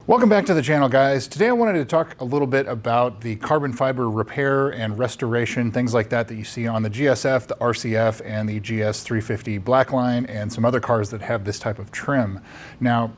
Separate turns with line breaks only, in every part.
Welcome back to the channel, guys. Today I wanted to talk a little bit about the carbon fiber repair and restoration, things like that you see on the GSF, the RCF, and the GS350 Blackline, and some other cars that have this type of trim. Now,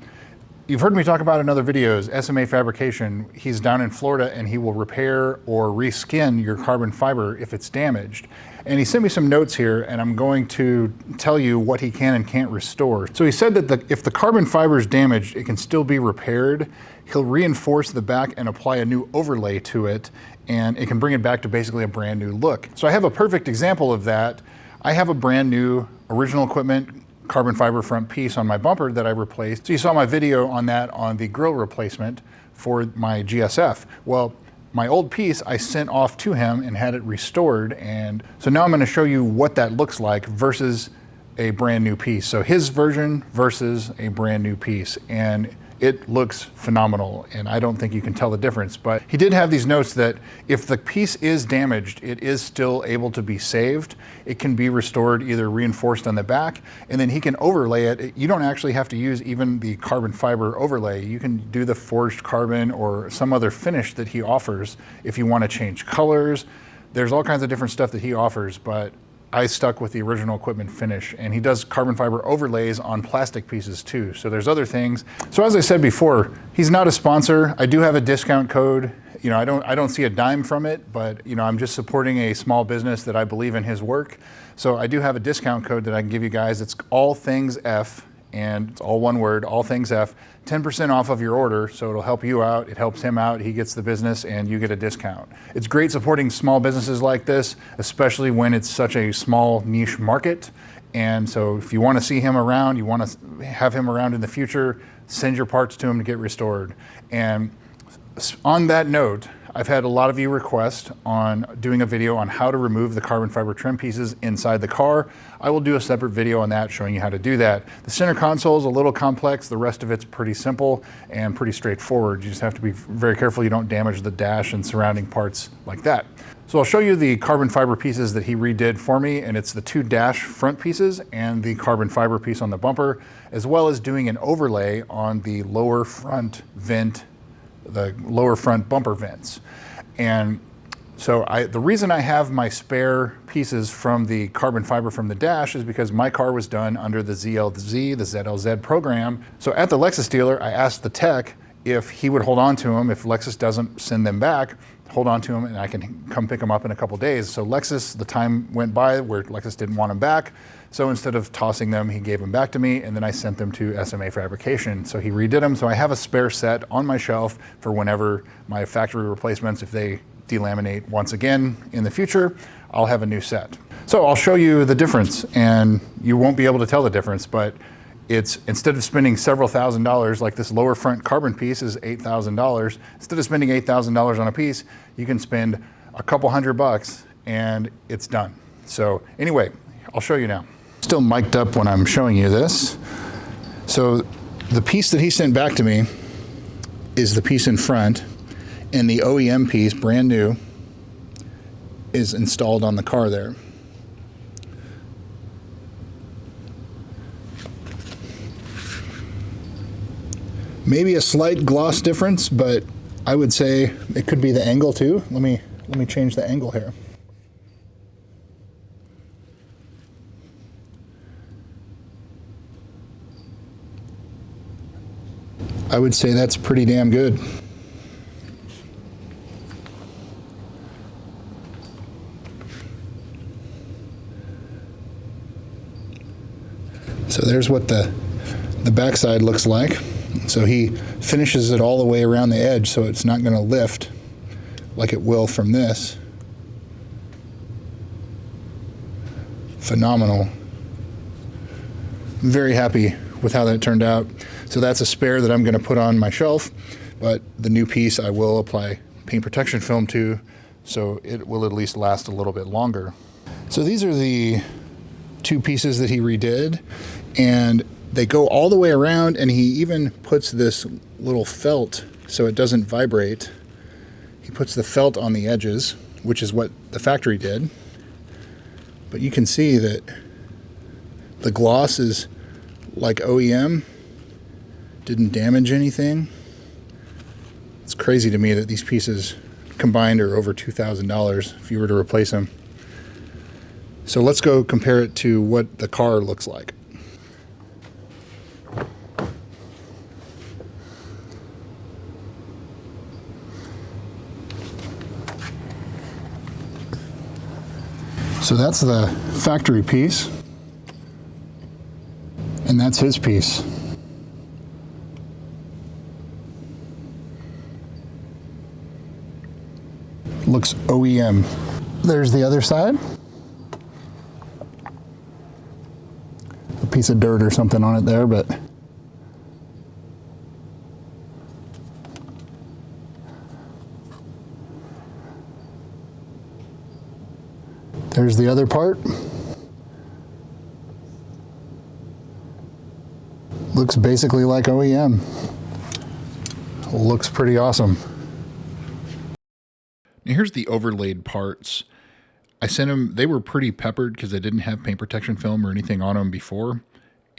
you've heard me talk about in other videos, SMA Fabrication. He's down in Florida and he will repair or reskin your carbon fiber if it's damaged. And he sent me some notes here, and I'm going to tell you what he can and can't restore. So he said that if the carbon fiber is damaged, it can still be repaired. He'll reinforce the back and apply a new overlay to it, and it can bring it back to basically a brand new look. So I have a perfect example of that. I have a brand new original equipment carbon fiber front piece on my bumper that I replaced. So you saw my video on that on the grille replacement for my GSF. Well, my old piece I sent off to him and had it restored, and so now I'm going to show you what that looks like versus a brand new piece. So his version versus a brand new piece, and it looks phenomenal, and I don't think you can tell the difference. But he did have these notes that if the piece is damaged, it is still able to be saved. It can be restored, either reinforced on the back, and then he can overlay it. You don't actually have to use even the carbon fiber overlay. You can do the forged carbon or some other finish that he offers if you want to change colors. There's all kinds of different stuff that he offers, but I stuck with the original equipment finish, and he does carbon fiber overlays on plastic pieces too. So there's other things. So as I said before, he's not a sponsor. I do have a discount code. You know, I don't see a dime from it, but you know, I'm just supporting a small business that I believe in his work. So I do have a discount code that I can give you guys. It's all things F, and it's all one word, all things F, 10% off of your order. So it'll help you out, it helps him out, he gets the business, and you get a discount. It's great supporting small businesses like this, especially when it's such a small niche market. And so if you want to see him around, you want to have him around in the future, send your parts to him to get restored. And on that note, I've had a lot of you request on doing a video on how to remove the carbon fiber trim pieces inside the car. I will do a separate video on that showing you how to do that. The center console is a little complex. The rest of it's pretty simple and pretty straightforward. You just have to be very careful you don't damage the dash and surrounding parts like that. So I'll show you the carbon fiber pieces that he redid for me, and it's the two dash front pieces and the carbon fiber piece on the bumper, as well as doing an overlay on the lower front vent, the lower front bumper vents. And so the reason I have my spare pieces from the carbon fiber from the dash is because my car was done under the ZLZ, the ZLZ program. So at the Lexus dealer, I asked the tech if he would hold on to them. If Lexus doesn't send them back, hold on to them and I can come pick them up in a couple days. So Lexus, the time went by where Lexus didn't want them back. So instead of tossing them, he gave them back to me, and then I sent them to SMA Fabrication. So he redid them. So I have a spare set on my shelf for whenever my factory replacements, if they delaminate once again in the future, I'll have a new set. So I'll show you the difference, and you won't be able to tell the difference, but it's, instead of spending several $1,000s, like this lower front carbon piece is $8,000, instead of spending $8,000 on a piece, you can spend a couple $100 and it's done. So anyway, I'll show you now. Still mic'd up when I'm showing you this. So the piece that he sent back to me is the piece in front, and the OEM piece, brand new, is installed on the car there. Maybe a slight gloss difference, but I would say it could be the angle too. Let me change the angle here. I would say that's pretty damn good. So there's what the backside looks like. So he finishes it all the way around the edge, so it's not going to lift like it will from this. Phenomenal. I'm very happy with how that turned out. So that's a spare that I'm going to put on my shelf, but the new piece I will apply paint protection film to, so it will at least last a little bit longer. So these are the two pieces that he redid, and they go all the way around, and he even puts this little felt so it doesn't vibrate. He puts the felt on the edges, which is what the factory did. But you can see that the gloss is like OEM, didn't damage anything. crazy to me that these pieces combined are over $2,000 if you were to replace them. So let's go compare it to what the car looks like. So that's the factory piece, and that's his piece. Looks OEM. There's the other side. A piece of dirt or something on it there, but there's the other part. Looks basically like OEM. Looks pretty awesome. Now here's the overlaid parts. I sent them, they were pretty peppered because they didn't have paint protection film or anything on them before,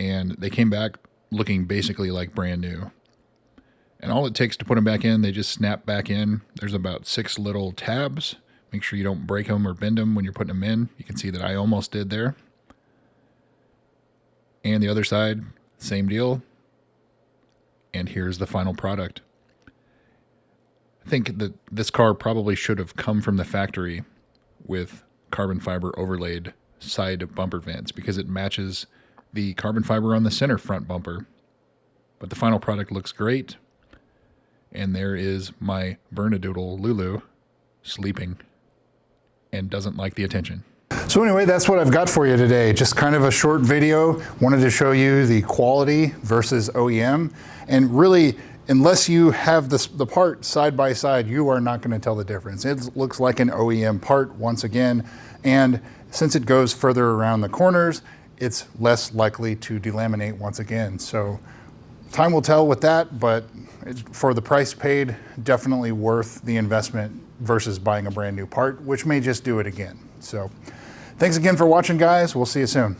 and they came back looking basically like brand new. And all it takes to put them back in, they just snap back in. There's about 6 little tabs. Make sure you don't break them or bend them when you're putting them in. You can see that I almost did there. And the other side, same deal. And here's the final product. I think that this car probably should have come from the factory with carbon fiber overlaid side bumper vents because it matches the carbon fiber on the center front bumper. But the final product looks great. And there is my Bernedoodle Lulu sleeping and doesn't like the attention. So anyway, that's what I've got for you today. Just kind of a short video. Wanted to show you the quality versus OEM. And really, unless you have the part side by side, you are not going to tell the difference. It looks like an OEM part once again. And since it goes further around the corners, it's less likely to delaminate once again. So time will tell with that, but for the price paid, definitely worth the investment versus buying a brand new part, which may just do it again. So thanks again for watching, guys. We'll see you soon.